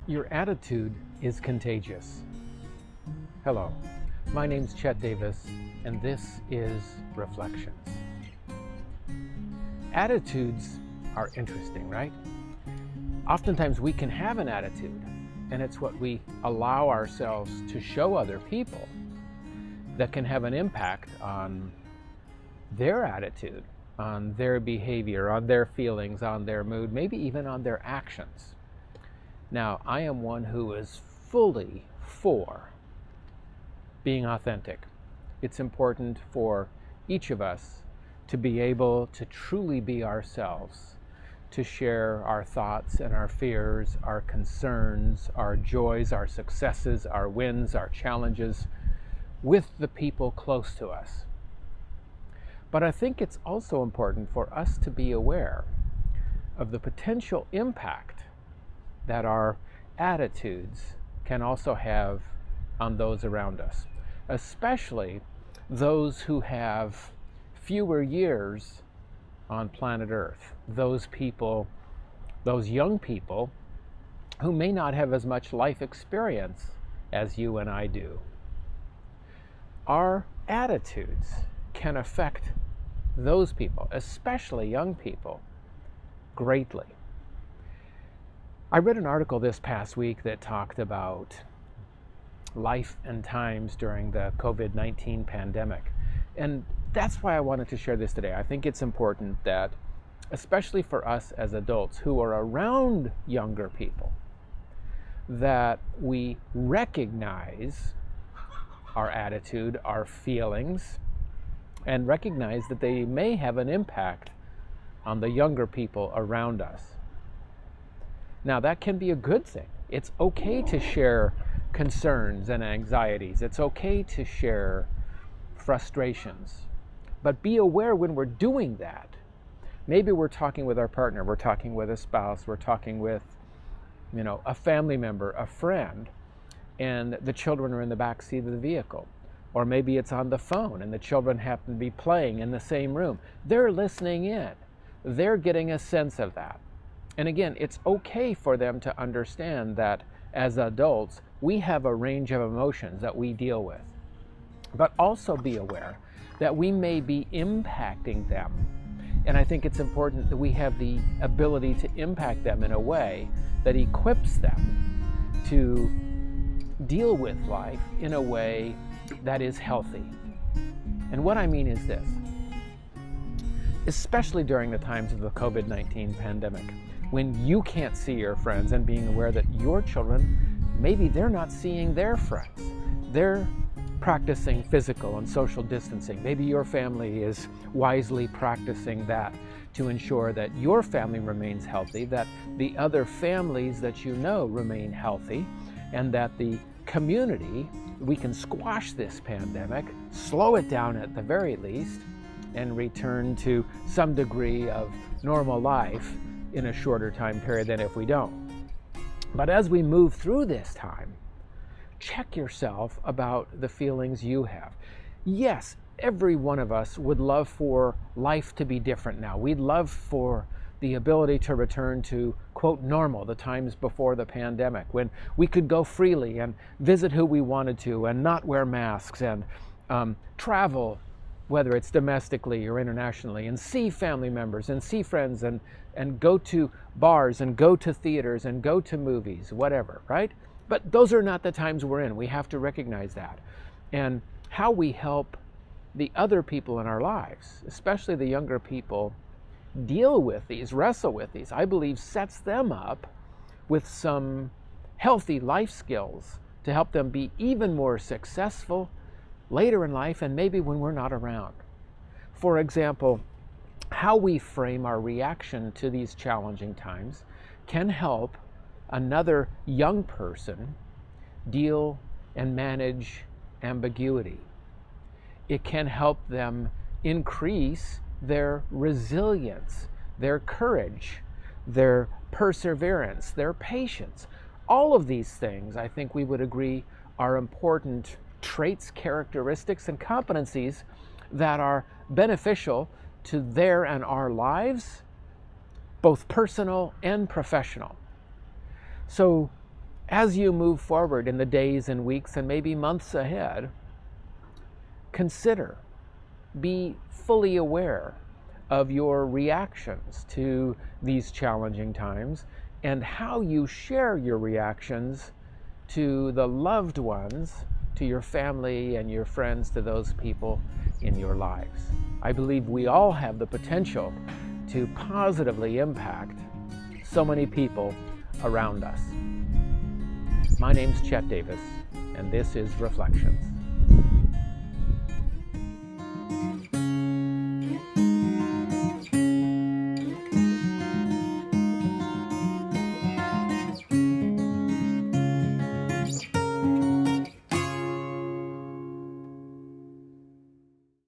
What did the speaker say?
Your attitude is contagious. Hello, my name's Chet Davis, and this is Reflections. Attitudes are interesting, right? Oftentimes we can have an attitude, and it's what we allow ourselves to show other people that can have an impact on their attitude, on their behavior, on their feelings, on their mood, maybe even on their actions. Now, I am one who is fully for being authentic. It's important for each of us to be able to truly be ourselves, to share our thoughts and our fears, our concerns, our joys, our successes, our wins, our challenges with the people close to us. But I think it's also important for us to be aware of the potential impact that our attitudes can also have on those around us, especially those who have fewer years on planet Earth, those people, those young people who may not have as much life experience as you and I do. Our attitudes can affect those people, especially young people, greatly. I read an article this past week that talked about life and times during the COVID-19 pandemic. And that's why I wanted to share this today. I think it's important that, especially for us as adults who are around younger people, that we recognize our attitude, our feelings, and recognize that they may have an impact on the younger people around us. Now, that can be a good thing. It's okay to share concerns and anxieties. It's okay to share frustrations. But be aware when we're doing that. Maybe we're talking with our partner, we're talking with a spouse, we're talking with, a family member, a friend, and the children are in the back seat of the vehicle. Or maybe it's on the phone and the children happen to be playing in the same room. They're listening in. They're getting a sense of that. And again, it's okay for them to understand that as adults, we have a range of emotions that we deal with. But also be aware that we may be impacting them. And I think it's important that we have the ability to impact them in a way that equips them to deal with life in a way that is healthy. And what I mean is this: especially during the times of the COVID-19 pandemic, when you can't see your friends, and being aware that your children, maybe they're not seeing their friends. They're practicing physical and social distancing. Maybe your family is wisely practicing that to ensure that your family remains healthy, that the other families that you know remain healthy, and that the community, we can squash this pandemic, slow it down at the very least, and return to some degree of normal life in a shorter time period than if we don't. But as we move through this time, check yourself about the feelings you have. Yes, every one of us would love for life to be different now. We'd love for the ability to return to, quote, normal, the times before the pandemic, when we could go freely and visit who we wanted to and not wear masks and travel, whether it's domestically or internationally, and see family members and see friends and go to bars and go to theaters and go to movies, whatever, right? But those are not the times we're in. We have to recognize that. And how we help the other people in our lives, especially the younger people, deal with these, wrestle with these, I believe sets them up with some healthy life skills to help them be even more successful later in life and maybe when we're not around. For example, how we frame our reaction to these challenging times can help another young person deal and manage ambiguity. It can help them increase their resilience, their courage, their perseverance, their patience. All of these things, I think we would agree, are important traits, characteristics, and competencies that are beneficial to their and our lives, both personal and professional. So as you move forward in the days and weeks and maybe months ahead, consider, be fully aware of your reactions to these challenging times and how you share your reactions to the loved ones, to your family and your friends, to those people in your lives. I believe we all have the potential to positively impact so many people around us. My name's Chet Davis, and this is Reflections.